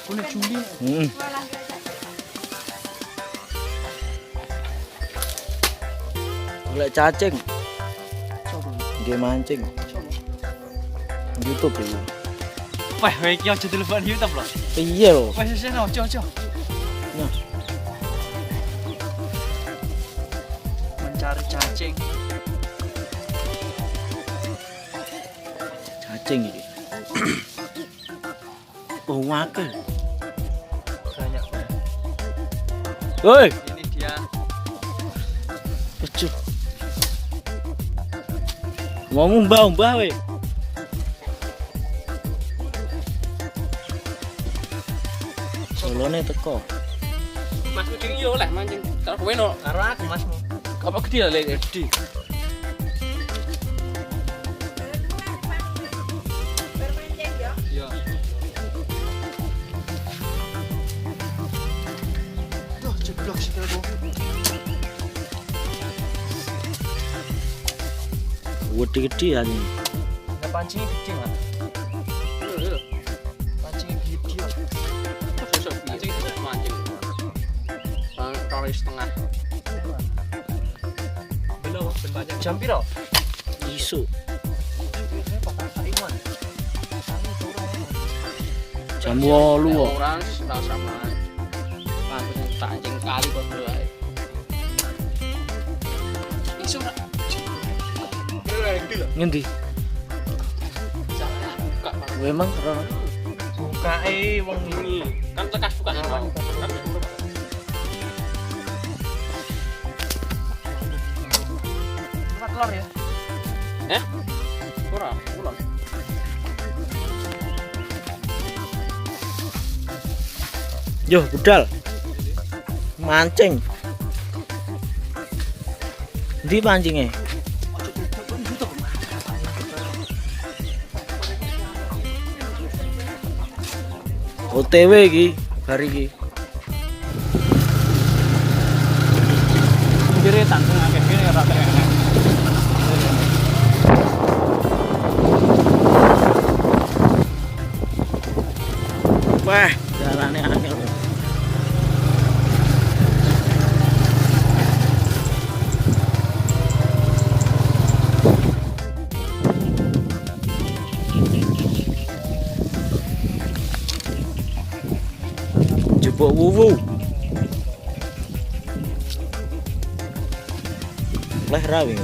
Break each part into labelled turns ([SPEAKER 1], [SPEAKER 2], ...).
[SPEAKER 1] Kulit Juli.
[SPEAKER 2] Golek cacing. Nggih mancing. YouTube iki.
[SPEAKER 1] Wah, iki aja telepon YouTube lho.
[SPEAKER 2] Piye lho?
[SPEAKER 1] Wes sesen ojo.
[SPEAKER 2] Nah,
[SPEAKER 1] Mencari cacing.
[SPEAKER 2] cacing iki. Oh, akeh.
[SPEAKER 1] Banyak.
[SPEAKER 2] Woi,
[SPEAKER 1] Ini dia.
[SPEAKER 2] Aduh. Mau mbah-mbah we. Solone teko.
[SPEAKER 1] Mas kucing yo oleh mancing. Karo kowe no, karo aku Masmu. Apa gede lek gede. Iya. Duh, jeblok sikilku.
[SPEAKER 2] Gede-gede ya ini.
[SPEAKER 1] Nah, pancingnya gede, Mas. Pancingnya gede. Pancing itu mancing. Kali setengah. Belum, ben banyak. Jam piro?
[SPEAKER 2] Isu. Jam 8 kok.
[SPEAKER 1] Orang sama pancing kali kok wae. Isu nak.
[SPEAKER 2] Ngendi? Memang ora.
[SPEAKER 1] Bukae wong iki. Kan tekas buka. Tempat telur ya? Ora, ulon.
[SPEAKER 2] Yo, budal. Mancing. Ndi mancingnya? OTW iki, hari iki.
[SPEAKER 1] Kiri tanggung akeh kene ora enak.
[SPEAKER 2] Wah, jalannya angel. Jebok wuwu. Leh rawi.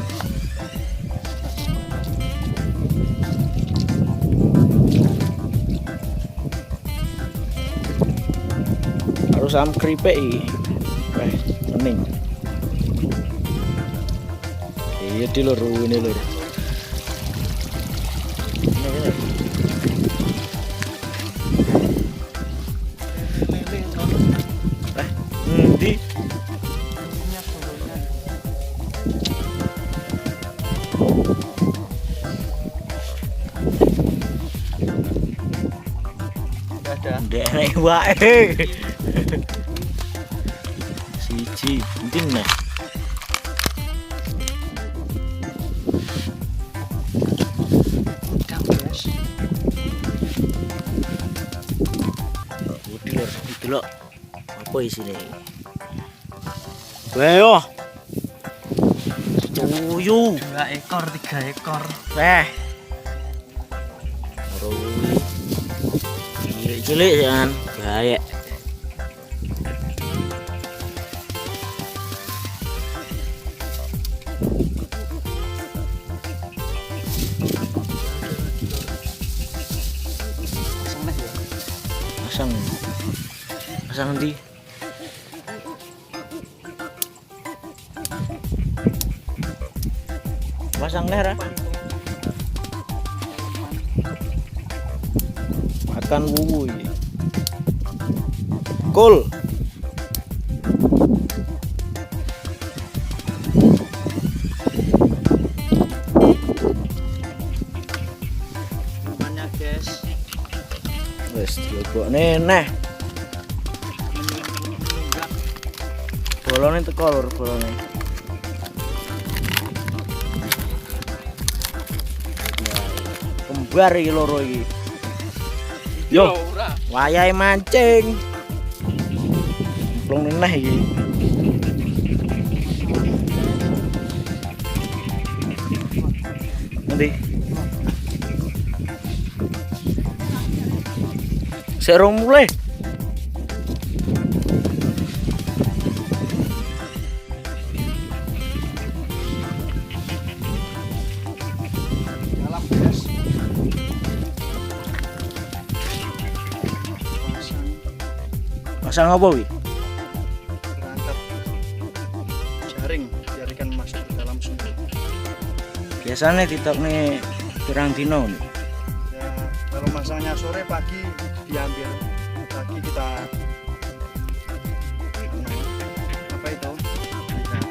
[SPEAKER 2] Harus am keripik iki. Weh, pening. Iya di lur ini lur. Endi? Ndek wae. Siji, penting nah. Delok apa isine? Weh, tuyul.
[SPEAKER 1] 2 ekor, 3 ekor.
[SPEAKER 2] Weh. Cilik jangan bahaya. Pasang di. Pasang lera. Makan wuwu ini. Kul.
[SPEAKER 1] Namanya guys.
[SPEAKER 2] Wes dilebokne neh. Bolone teko lur bolone. Kembar iki loro iki. Yo.
[SPEAKER 1] Ora.
[SPEAKER 2] Wayahe mancing. Plong neh iki. Nanti. Serong mulai. Pasang apa wi?
[SPEAKER 3] Perangkap jaring biar ikan masuk ke dalam sumur.
[SPEAKER 2] Biasanya TikTok nih pirang dino nih.
[SPEAKER 3] Ya kalau masangnya sore pagi diambil, pagi kita apa itu? Ya,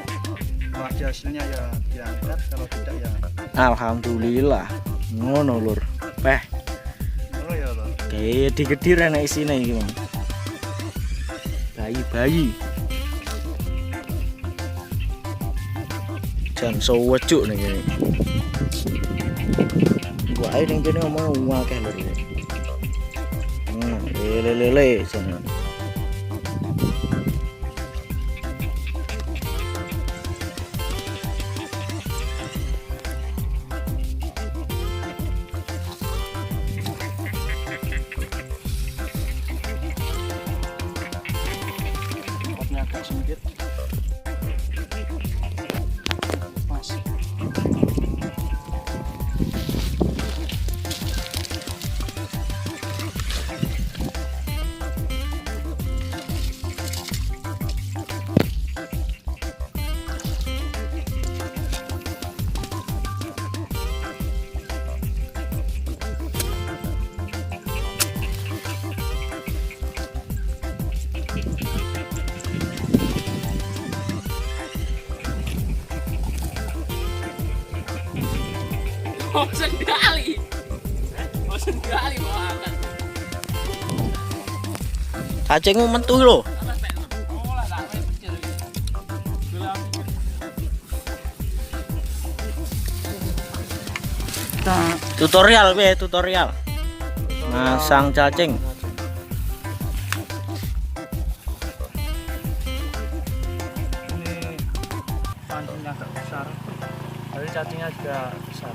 [SPEAKER 3] kalau ada hasilnya ya diangkat, kalau tidak ya.
[SPEAKER 2] Alhamdulillah. Ngono lur. Peh.
[SPEAKER 3] Oh ya loh.
[SPEAKER 2] Kayak digedhir enak isine iki, Mang. Bayi. Jan sowecuk ning kene. Wae ning kene omong akeh lho. Lele jan.
[SPEAKER 3] Potnya agak sempit. Pas.
[SPEAKER 1] Bosen kali mau angkat.
[SPEAKER 2] Cacingmu metu lho. Tutorial piye tutorial. Masang cacing.
[SPEAKER 3] Ini pancingnya agak besar, tapi cacingnya juga besar.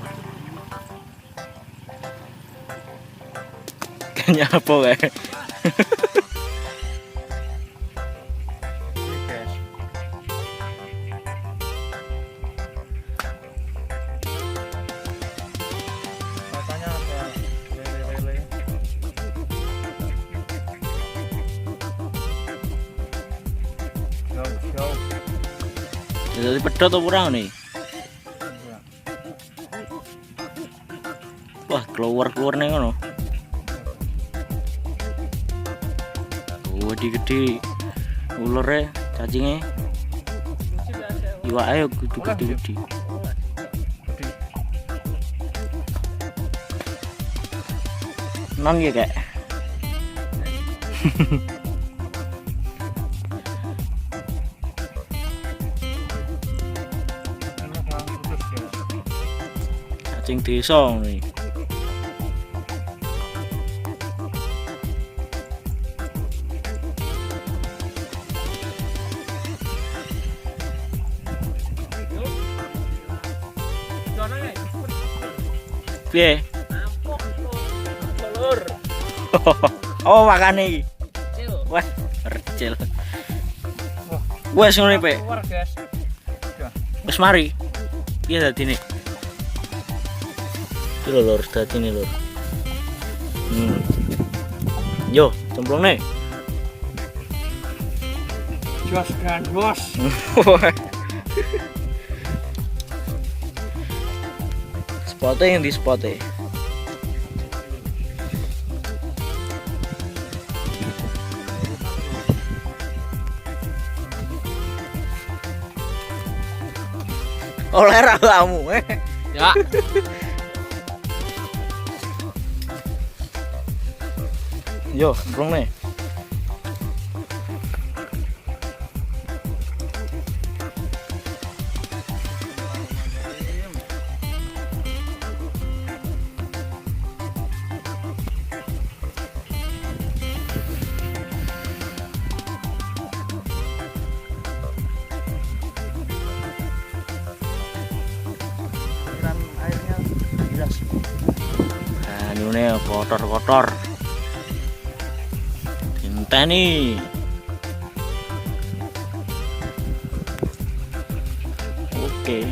[SPEAKER 2] Nyapa kae.
[SPEAKER 3] Ini guys, katanya ada lele-lele. Jauh-jauh.
[SPEAKER 2] Jadi pedot apa ora nih?
[SPEAKER 3] Enggak.
[SPEAKER 2] Wah, keluar ning ngono. Gede-gede ulure cacingnya. Iwake yo kudu gede-gede. Non ya, Kak. Cacing desa nih. Piye?
[SPEAKER 1] Lur.
[SPEAKER 2] Oh, makane iki. Wah, recil. Wes ngono Pak.
[SPEAKER 3] Keluar guys.
[SPEAKER 2] Wes mari. Piye dadine? Iki lho lur, dadine lur. Yo, cemplungne.
[SPEAKER 3] Jos kan bos.
[SPEAKER 2] Spotnya yang di spotnya. Oleh kamu,
[SPEAKER 1] Ya.
[SPEAKER 2] Yo, belum nih. baunya kotor-kotor. Tinteni. Oke.